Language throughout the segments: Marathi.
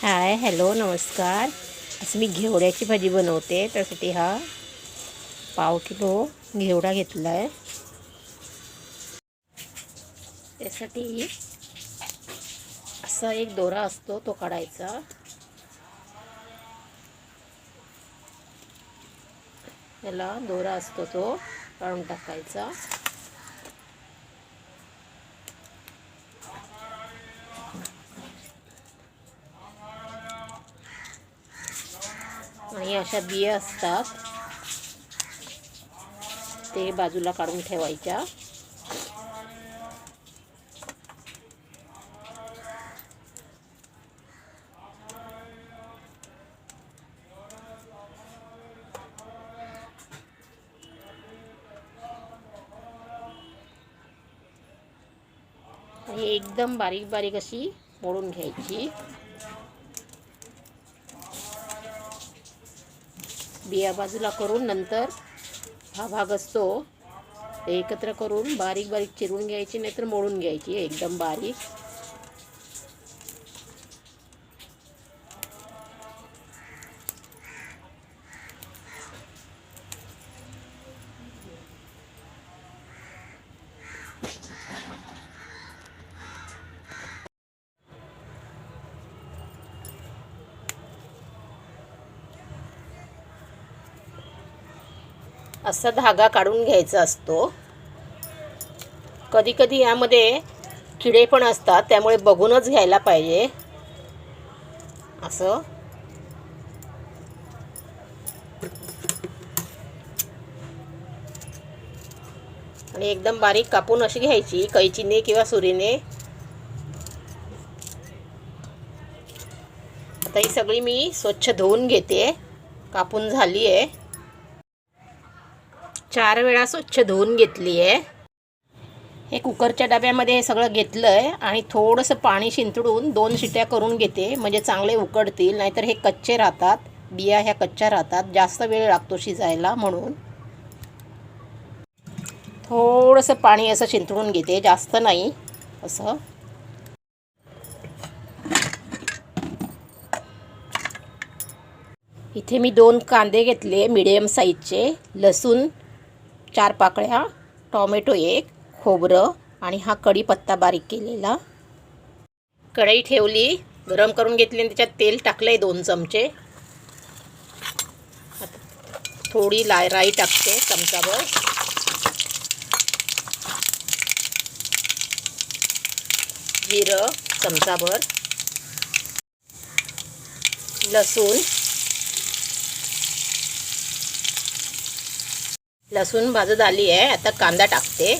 हाय हॅलो नमस्कार. आज मी घेवड्याची भाजी बनवते. त्यासाठी हा पाव किलो घेवडा घेतला आहे. त्यासाठी असा एक दोरा असतो तो काढायचा. याला दोरा असतो तो काढून टाकायचा. आणि अशा बिया असतात ते बाजूला काढून ठेवायच्या. आणि एकदम बारीक बारीक अशी मोडून घ्यायची. बिया बाजूला करून नंतर हा भाग असतो ते एकत्र करून बारीक बारीक चिरून घ्यायची, नाहीतर मोडून घ्यायची एकदम बारीक. असा धागा काढून घ्यायचा असतो. कधी कधी यामध्ये किडे पण असतात, त्यामुळे बघूनच घ्यायला पाहिजे. असं आणि एकदम बारीक कापून अशी घ्यायची कैचीने किंवा सुरीने. आता ही सगळी मी स्वच्छ धुवून घेते. कापून झाली आहे. 4 वेळा स्वच्छ धुवून घेतली आहे. हे कुकरच्या डब्यामध्ये हे सगळं घेतलं आहे आणि थोडंसं पाणी शिंतडून 2 शिट्या करून घेते, म्हणजे चांगले उकडतील. नाहीतर हे कच्चे राहतात, बिया ह्या कच्च्या राहतात, जास्त वेळ लागतो शिजायला. म्हणून थोडंसं पाणी असं शिंतडून घेते, जास्त नाही. असं इथे मी 2 कांदे घेतले मीडियम साईजचे, लसूण 4 पाकळ्या, टोमॅटो 1, खोबरं आणि हा कढीपत्ता बारीक केलेला. कढई ठेवली, गरम करून घेतली आणि त्याच्यात तेल टाकलंय 2 चमचे. थोडी राई टाकते चमचाभर. जिरं चमचाभर. लसूण भाजत आली आहे. आता कांदा टाकते.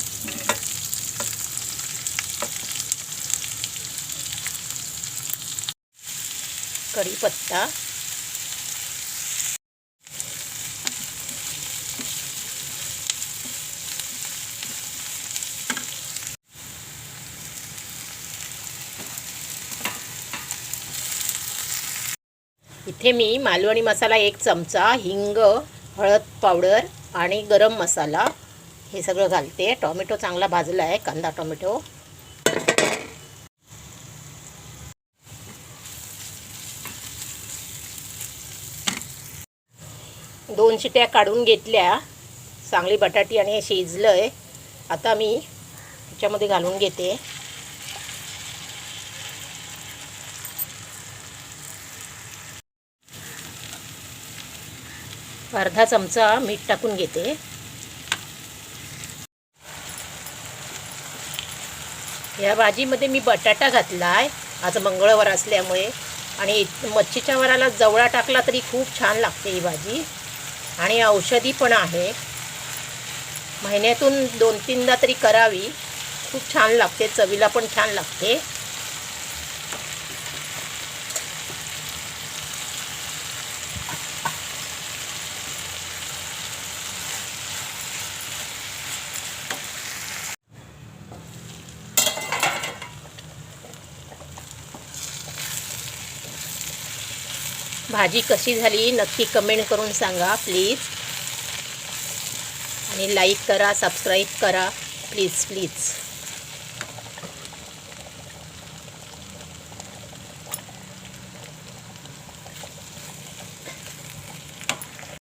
कढीपत्ता, इथे मी मालवणी मसाला 1 चमचा, हिंग, हळद पावडर आणि गरम मसाला हे सगळं घालते. टोमॅटो चांगला भाजला आहे, कांदा टोमॅटो. दोन शिट्या काढून घेतल्या. चांगली बटाटी आणि हे शिजलं आहे. आता मी ह्याच्यामध्ये घालून घेते. अर्धा चमचा मीठ टाकून घेते. या भाजीमध्ये मी बटाटा घातला आहे आज मंगळवार असल्यामुळे. आणि मच्छीच्या वराला जवळा टाकला तरी खूप छान लागते ही भाजी. आणि औषधी पण आहे. महिन्यातून 2-3दा तरी करावी. खूप छान लागते, चवीला पण छान लागते. भाजी कशी झाली नक्की कमेंट करून सांगा प्लीज. आणि लाईक करा, सबस्क्राईब करा प्लीज प्लीज.